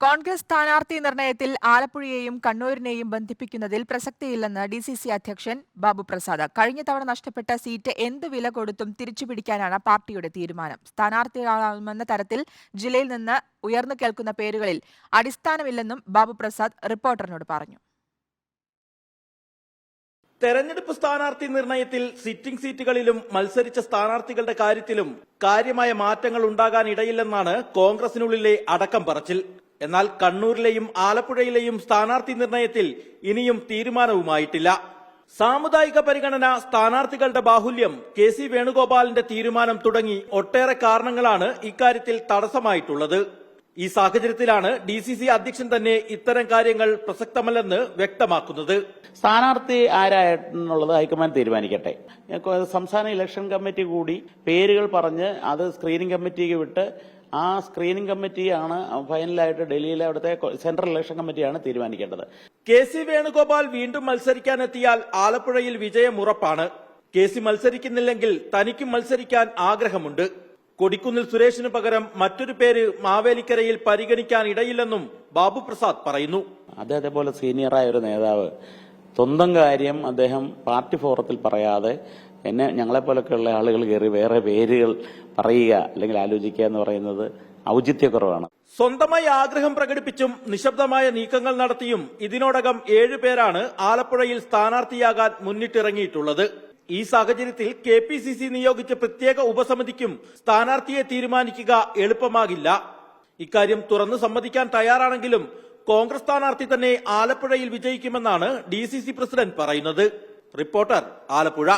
കോൺഗ്രസ് സ്ഥാനാർത്ഥി നിർണയത്തിൽ ആലപ്പുഴയെയും കണ്ണൂരിനെയും ബന്ധിപ്പിക്കുന്നതിൽ പ്രസക്തിയില്ലെന്ന് DCC അധ്യക്ഷൻ ബാബു പ്രസാദ്. കഴിഞ്ഞ തവണ നഷ്ടപ്പെട്ട സീറ്റ് എന്ത് വില കൊടുത്തും തിരിച്ചുപിടിക്കാനാണ് പാർട്ടിയുടെ തീരുമാനം. സ്ഥാനാർത്ഥികളാകുമെന്ന തരത്തിൽ ജില്ലയിൽ നിന്ന് ഉയർന്നു കേൾക്കുന്ന പേരുകളിൽ അടിസ്ഥാനമില്ലെന്നും ബാബു പ്രസാദ് റിപ്പോർട്ടറിനോട് പറഞ്ഞു. തെരഞ്ഞെടുപ്പ് സ്ഥാനാർത്ഥി നിർണയത്തിൽ സിറ്റിംഗ് സീറ്റുകളിലും മത്സരിച്ച സ്ഥാനാർത്ഥികളുടെ കാര്യത്തിലും കാര്യമായ മാറ്റങ്ങൾ ഉണ്ടാകാനിടയില്ലെന്നാണ് കോൺഗ്രസിനുള്ളിലെ അടക്കം പറച്ചിൽ. എന്നാൽ കണ്ണൂരിലെയും ആലപ്പുഴയിലെയും സ്ഥാനാർത്ഥി നിർണയത്തിൽ ഇനിയും തീരുമാനവുമായിട്ടില്ല. സാമുദായിക പരിഗണന, സ്ഥാനാർത്ഥികളുടെ ബാഹുല്യം, KC വേണുഗോപാലിന്റെ തീരുമാനം തുടങ്ങി ഒട്ടേറെ കാരണങ്ങളാണ് ഇക്കാര്യത്തിൽ തടസ്സമായിട്ടുള്ളത്. ഈ സാഹചര്യത്തിലാണ് DCC അധ്യക്ഷൻ തന്നെ ഇത്തരം കാര്യങ്ങൾ പ്രസക്തമല്ലെന്ന് വ്യക്തമാക്കുന്നത്. സ്ഥാനാർത്ഥി ആരായെന്നുള്ളത് ഹൈക്കമാൻഡ് തീരുമാനിക്കട്ടെ. സംസ്ഥാന ഇലക്ഷൻ കമ്മിറ്റി കൂടി പേരുകൾ പറഞ്ഞ് അത് സ്ക്രീനിംഗ് കമ്മിറ്റിക്ക് വിട്ട് ആ സ്ക്രീനിംഗ് കമ്മിറ്റിയാണ് ഫൈനലായിട്ട് ഡൽഹിയിലെ അവിടുത്തെ സെൻട്രൽ ഇലക്ഷൻ കമ്മിറ്റിയാണ് തീരുമാനിക്കേണ്ടത്. KC വേണുഗോപാൽ വീണ്ടും മത്സരിക്കാനെത്തിയാൽ ആലപ്പുഴയിൽ വിജയം ഉറപ്പാണ്. KC മത്സരിക്കുന്നില്ലെങ്കിൽ തനിക്കും മത്സരിക്കാൻ ആഗ്രഹമുണ്ട്. കൊടിക്കുന്നിൽ സുരേഷിന് പകരം മറ്റൊരു പേര് മാവേലിക്കരയിൽ പരിഗണിക്കാനിടയില്ലെന്നും ബാബു പ്രസാദ് പറയുന്നു. അദ്ദേഹത്തെ പോലെ സീനിയറായ ഒരു നേതാവ് സ്വന്തം കാര്യം അദ്ദേഹം പാർട്ടി ഫോറത്തിൽ പറയാതെ ഞങ്ങളെപ്പോലൊക്കെയുള്ള ആളുകൾ കയറി വേറെ പേരുകൾ പറയുക അല്ലെങ്കിൽ ആലോചിക്കുക എന്ന് പറയുന്നത് ഔചിത്യക്കുറവാണ്. സ്വന്തമായി ആഗ്രഹം പ്രകടിപ്പിച്ചും നിശബ്ദമായ നീക്കങ്ങൾ നടത്തിയും ഇതിനോടകം 7 പേരാണ് ആലപ്പുഴയിൽ സ്ഥാനാർത്ഥിയാകാൻ മുന്നിട്ടിറങ്ങിയിട്ടുള്ളത്. ഈ സാഹചര്യത്തിൽ KPCC നിയോഗിച്ച പ്രത്യേക ഉപസമിതിക്കും സ്ഥാനാർത്ഥിയെ തീരുമാനിക്കുക എളുപ്പമാകില്ല. ഇക്കാര്യം തുറന്നു സമ്മതിക്കാൻ തയ്യാറാണെങ്കിലും കോൺഗ്രസ് സ്ഥാനാർത്ഥി തന്നെ ആലപ്പുഴയിൽ വിജയിക്കുമെന്നാണ് DCC പ്രസിഡന്റ് പറയുന്നത്. റിപ്പോർട്ടർ, ആലപ്പുഴ.